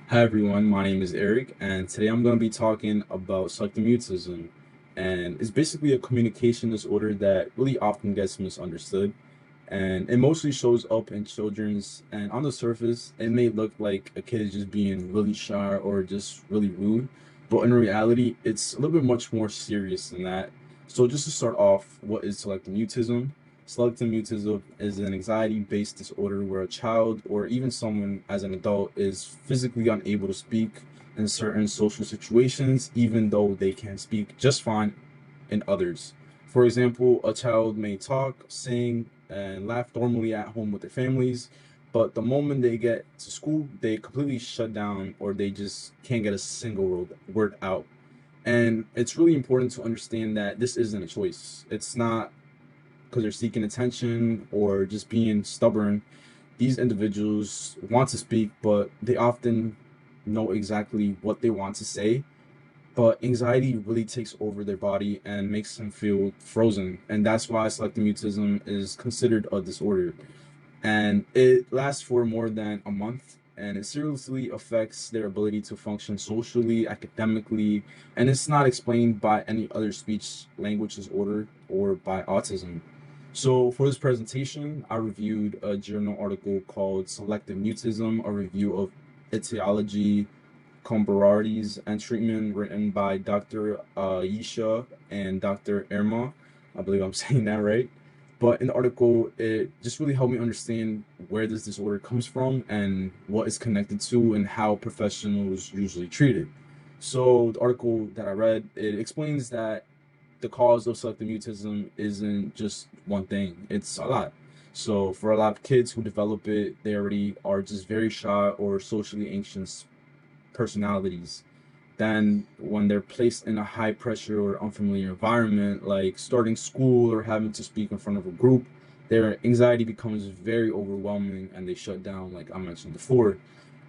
Hi everyone, my name is Eric, and today I'm going to be talking about selective mutism. And it's basically a communication disorder that really often gets misunderstood. And it mostly shows up in children's, and on the surface, it may look like a kid is just being really shy or just really rude. But in reality, it's a little bit much more serious than that. So just to start off, what is selective mutism? Selective mutism is an anxiety-based disorder where a child or even someone as an adult is physically unable to speak in certain social situations, even though they can speak just fine in others. For example, a child may talk, sing, and laugh normally at home with their families, but the moment they get to school, they completely shut down or they just can't get a single word out. And it's really important to understand that this isn't a choice. It's not because they're seeking attention or just being stubborn. These individuals want to speak, but they often know exactly what they want to say. But anxiety really takes over their body and makes them feel frozen. And that's why selective mutism is considered a disorder. And it lasts for more than a month. And it seriously affects their ability to function socially, academically, and it's not explained by any other speech language disorder or by autism. So for this presentation, I reviewed a journal article called Selective Mutism, a review of etiology, comorbidities, and treatment written by Dr. Yisha and Dr. Irma. I believe I'm saying that right. But in the article, it just really helped me understand where this disorder comes from and what it's connected to and how professionals usually treat it. So the article that I read, it explains that the cause of selective mutism isn't just one thing, it's a lot. So for a lot of kids who develop it, they already are just very shy or socially anxious personalities. Then when they're placed in a high pressure or unfamiliar environment, like starting school or having to speak in front of a group, their anxiety becomes very overwhelming and they shut down, like I mentioned before.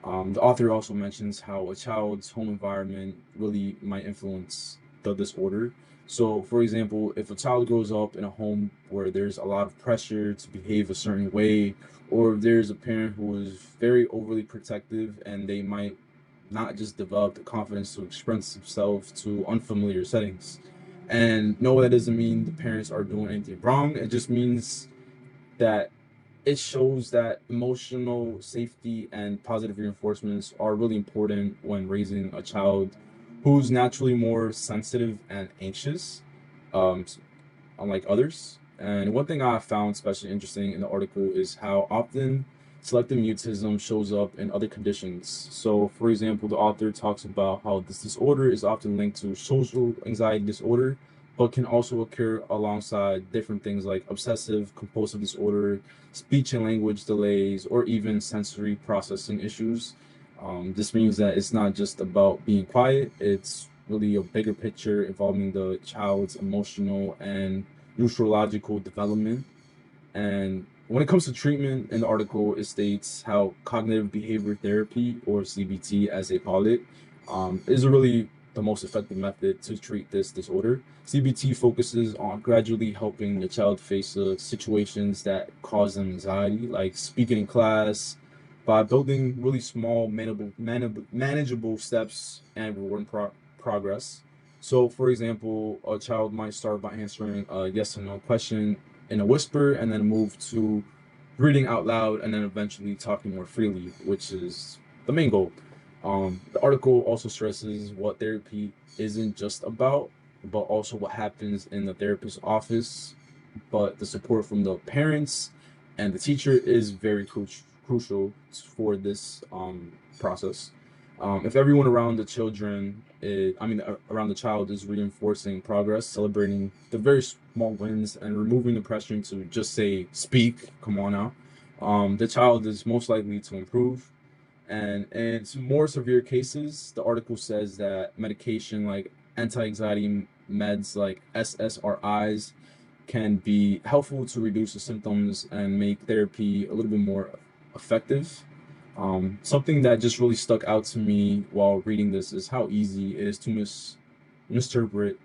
The author also mentions how a child's home environment really might influence the disorder. So, for example, if a child grows up in a home where there's a lot of pressure to behave a certain way, or if there's a parent who is very overly protective and they might not just develop the confidence to express themselves to unfamiliar settings. And no, that doesn't mean the parents are doing anything wrong. It just means that it shows that emotional safety and positive reinforcements are really important when raising a child who's naturally more sensitive and anxious, um, unlike others. And one thing I found especially interesting in the article is how often selective mutism shows up in other conditions. So, for example, the author talks about how this disorder is often linked to social anxiety disorder, but can also occur alongside different things like obsessive compulsive disorder, speech and language delays, or even sensory processing issues. This means that it's not just about being quiet, it's really a bigger picture involving the child's emotional and neurological development. And when it comes to treatment, in the article, it states how cognitive behavior therapy, or CBT as they call it, is really the most effective method to treat this disorder. CBT focuses on gradually helping the child face the situations that cause them anxiety, like speaking in class, by building really small, manageable steps and rewarding progress. So, for example, a child might start by answering a yes or no question in a whisper and then move to reading out loud and then eventually talking more freely, which is the main goal. The article also stresses what therapy isn't just about, but also what happens in the therapist's office. But the support from the parents and the teacher is very crucial for this process. If everyone around the children, around the child is reinforcing progress, celebrating the very small wins, and removing the pressure to just say, speak, come on now, the child is most likely to improve. And in some more severe cases, the article says that medication like anti-anxiety meds like SSRIs can be helpful to reduce the symptoms and make therapy a little bit more effective. Something that just really stuck out to me while reading this is how easy it is to misinterpret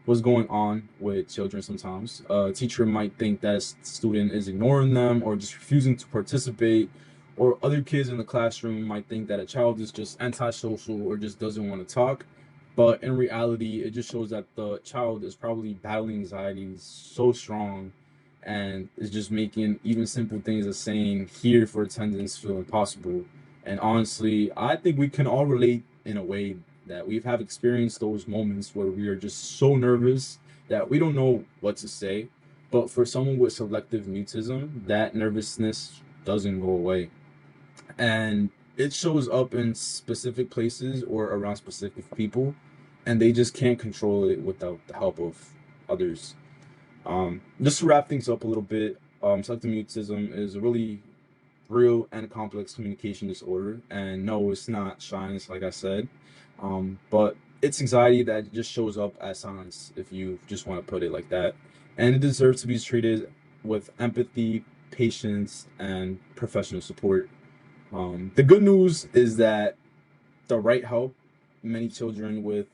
what's going on with children sometimes. A teacher might think that a student is ignoring them or just refusing to participate, or other kids in the classroom might think that a child is just antisocial or just doesn't want to talk. But in reality, it just shows that the child is probably battling anxiety so strong and is just making even simple things as saying here for attendance feel impossible. And honestly, I think we can all relate in a way that we have experienced those moments where we are just so nervous that we don't know what to say. But for someone with selective mutism, that nervousness doesn't go away. And it shows up in specific places or around specific people, and they just can't control it without the help of others. Just to wrap things up a little bit, selective mutism is a really real and complex communication disorder. And no, it's not shyness, like I said, but it's anxiety that just shows up as silence, if you just want to put it like that. And it deserves to be treated with empathy, patience, and professional support. The good news is that the right help, many children with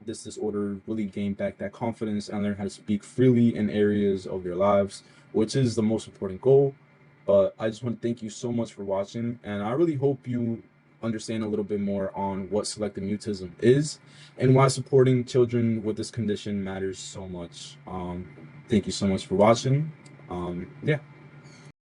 this disorder really gain back that confidence and learn how to speak freely in areas of their lives, which is the most important goal. But I just want to thank you so much for watching, and I really hope you understand a little bit more on what selective mutism is and why supporting children with this condition matters so much. Thank you so much for watching. Yeah.